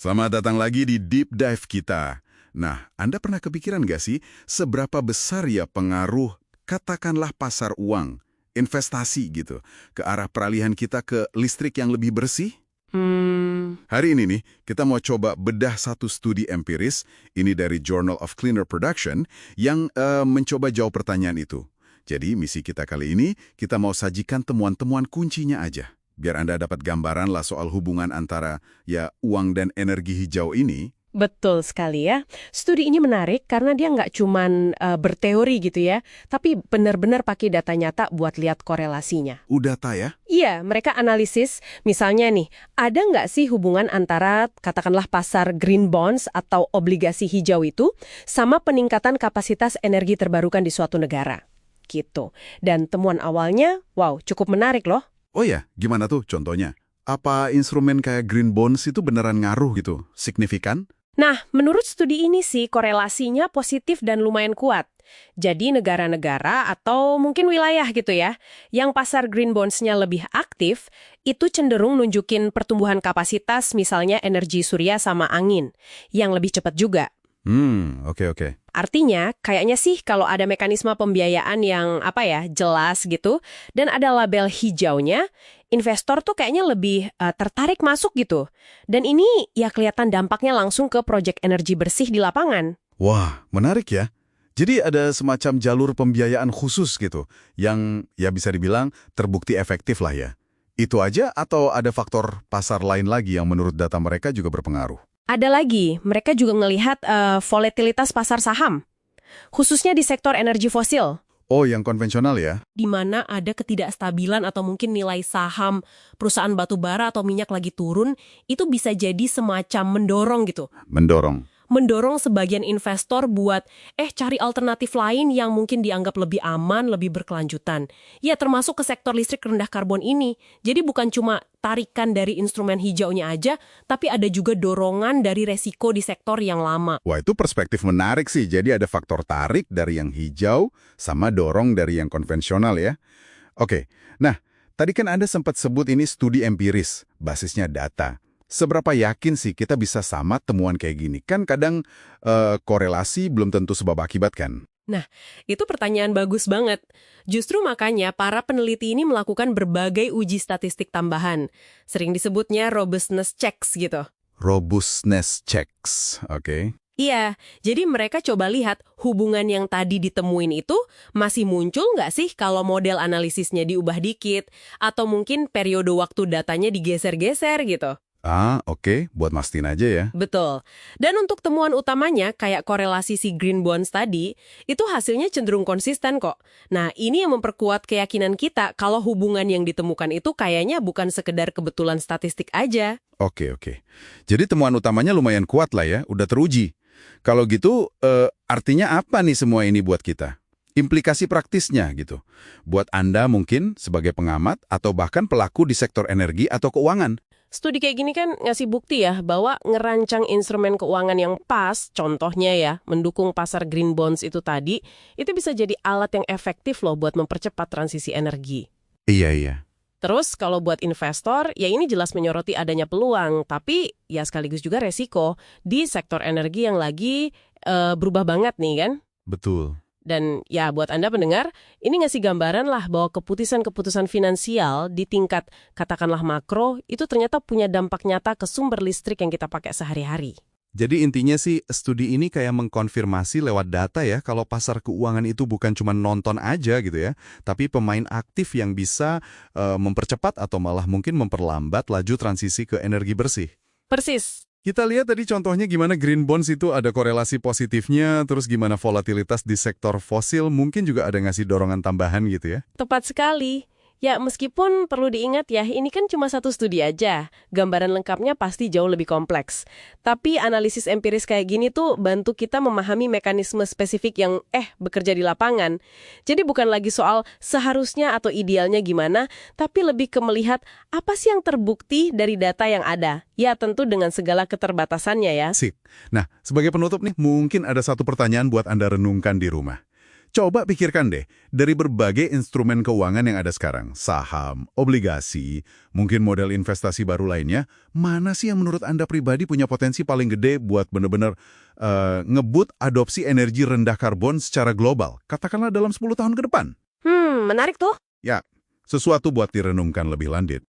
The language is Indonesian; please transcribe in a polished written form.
Selamat datang lagi di Deep Dive kita. Nah, Anda pernah kepikiran nggak sih seberapa besar ya pengaruh, katakanlah pasar uang, investasi gitu, ke arah peralihan kita ke listrik yang lebih bersih? Hari ini nih, kita mau coba bedah satu studi empiris, ini dari Journal of Cleaner Production, yang mencoba jawab pertanyaan itu. Jadi, misi kita kali ini, kita mau sajikan temuan-temuan kuncinya aja. Biar Anda dapat gambaran lah soal hubungan antara ya uang dan energi hijau ini. Betul sekali ya. Studi ini menarik karena dia nggak cuman berteori gitu ya, tapi benar-benar pakai data nyata buat lihat korelasinya. Data ya? Iya, mereka analisis, misalnya nih, ada nggak sih hubungan antara katakanlah pasar green bonds atau obligasi hijau itu sama peningkatan kapasitas energi terbarukan di suatu negara. Gitu. Dan temuan awalnya, wow, cukup menarik loh. Oh ya, gimana tuh contohnya? Apa instrumen kayak green bonds itu beneran ngaruh gitu? Signifikan? Nah, menurut studi ini sih korelasinya positif dan lumayan kuat. Jadi negara-negara atau mungkin wilayah gitu ya, yang pasar green bonds-nya lebih aktif, itu cenderung nunjukin pertumbuhan kapasitas misalnya energi surya sama angin, yang lebih cepat juga. Oke. Artinya, kayaknya sih kalau ada mekanisme pembiayaan yang jelas gitu, dan ada label hijaunya, investor tuh kayaknya lebih tertarik masuk gitu. Dan ini ya kelihatan dampaknya langsung ke proyek energi bersih di lapangan. Wah, menarik ya. Jadi ada semacam jalur pembiayaan khusus gitu, yang ya bisa dibilang terbukti efektif lah ya. Itu aja atau ada faktor pasar lain lagi yang menurut data mereka juga berpengaruh? Ada lagi, mereka juga ngelihat volatilitas pasar saham, khususnya di sektor energi fosil. Oh, yang konvensional ya? Di mana ada ketidakstabilan atau mungkin nilai saham perusahaan batu bara atau minyak lagi turun, itu bisa jadi semacam mendorong gitu. Mendorong sebagian investor buat cari alternatif lain yang mungkin dianggap lebih aman, lebih berkelanjutan. Ya, termasuk ke sektor listrik rendah karbon ini. Jadi bukan cuma tarikan dari instrumen hijaunya aja, tapi ada juga dorongan dari resiko di sektor yang lama. Wah, itu perspektif menarik sih. Jadi ada faktor tarik dari yang hijau sama dorong dari yang konvensional ya. Oke, nah tadi kan Anda sempat sebut ini studi empiris, basisnya data. Seberapa yakin sih kita bisa sama temuan kayak gini? Kan kadang korelasi belum tentu sebab akibat kan? Nah, itu pertanyaan bagus banget. Justru makanya para peneliti ini melakukan berbagai uji statistik tambahan. Sering disebutnya robustness checks gitu. Robustness checks, oke. Iya, jadi mereka coba lihat hubungan yang tadi ditemuin itu masih muncul nggak sih kalau model analisisnya diubah dikit, atau mungkin periode waktu datanya digeser-geser gitu. Oke, buat mastiin aja ya. Betul. Dan untuk temuan utamanya, kayak korelasi si green bonds tadi, itu hasilnya cenderung konsisten kok. Nah, ini yang memperkuat keyakinan kita kalau hubungan yang ditemukan itu kayaknya bukan sekedar kebetulan statistik aja. Oke. Jadi temuan utamanya lumayan kuat lah ya, udah teruji. Kalau gitu, artinya apa nih semua ini buat kita? Implikasi praktisnya gitu. Buat Anda mungkin sebagai pengamat atau bahkan pelaku di sektor energi atau keuangan. Studi kayak gini kan ngasih bukti ya bahwa ngerancang instrumen keuangan yang pas, contohnya ya, mendukung pasar green bonds itu tadi, itu bisa jadi alat yang efektif loh buat mempercepat transisi energi. Iya. Terus kalau buat investor, ya ini jelas menyoroti adanya peluang, tapi ya sekaligus juga resiko di sektor energi yang lagi berubah banget nih kan. Betul. Dan ya buat Anda pendengar, ini ngasih gambaran lah bahwa keputusan-keputusan finansial di tingkat katakanlah makro itu ternyata punya dampak nyata ke sumber listrik yang kita pakai sehari-hari. Jadi intinya sih studi ini kayak mengkonfirmasi lewat data ya kalau pasar keuangan itu bukan cuma nonton aja gitu ya, tapi pemain aktif yang bisa mempercepat atau malah mungkin memperlambat laju transisi ke energi bersih. Persis. Kita lihat tadi contohnya gimana green bonds itu ada korelasi positifnya, terus gimana volatilitas di sektor fosil mungkin juga ada ngasih dorongan tambahan gitu ya. Tepat sekali. Ya, meskipun perlu diingat ya, ini kan cuma satu studi aja. Gambaran lengkapnya pasti jauh lebih kompleks. Tapi analisis empiris kayak gini tuh bantu kita memahami mekanisme spesifik yang bekerja di lapangan. Jadi bukan lagi soal seharusnya atau idealnya gimana, tapi lebih ke melihat apa sih yang terbukti dari data yang ada. Ya, tentu dengan segala keterbatasannya ya. Sip. Nah, sebagai penutup nih, mungkin ada satu pertanyaan buat Anda renungkan di rumah. Coba pikirkan deh, dari berbagai instrumen keuangan yang ada sekarang, saham, obligasi, mungkin model investasi baru lainnya, mana sih yang menurut Anda pribadi punya potensi paling gede buat benar-benar ngebut adopsi energi rendah karbon secara global, katakanlah dalam 10 tahun ke depan? Menarik tuh. Ya, sesuatu buat direnungkan lebih lanjut.